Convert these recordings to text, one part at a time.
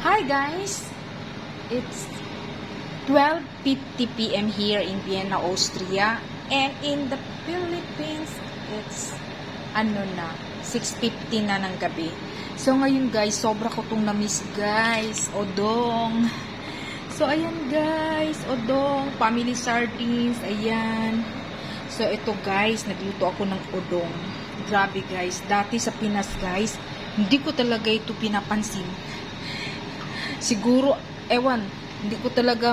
Hi guys! It's 12:50 p.m. here in Vienna, Austria. And in the Philippines, it's 6:50 na ng gabi. So ngayon guys, sobra ko tong na-miss guys. Odong. So ayan guys, odong, family sardines, ayan. So ito guys, nagluto ako ng odong. Grabe guys, dati sa Pinas guys, hindi ko talaga ito pinapansin. Siguro, hindi ko talaga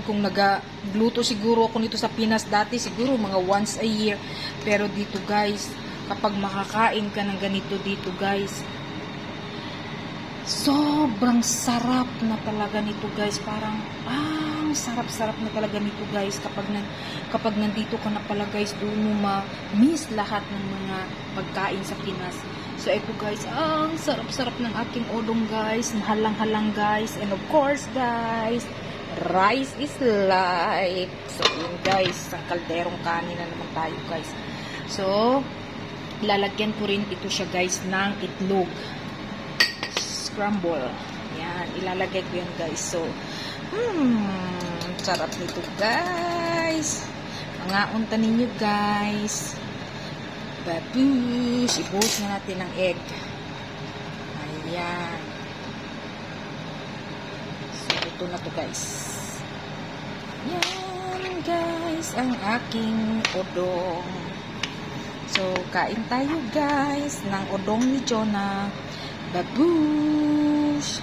kung nagluto siguro ako nito sa Pinas dati, siguro mga once a year. Pero dito guys, kapag makakain ka ng ganito dito guys, sobrang sarap na talaga nito guys. Parang, sarap-sarap na talaga nito guys. Kapag nandito ka na pala guys, doon mo ma-miss lahat ng mga pagkain sa Pinas. So, ito guys, ang sarap-sarap ng aking odong guys. Halang-halang guys. And of course guys, rice is life. So, yun guys, ang kalderong kanin na naman tayo guys. So, lalagyan ko rin ito siya guys ng itlog. Scramble. Yan, ilalagay ko yan guys. So, sarap nito guys. Mga unta ninyo guys. Babush, ibuhos na natin ng egg. Ayan. So, ito na to guys. Yan guys, ang aking odong. So, kain tayo guys ng odong ni Jonah. Babush!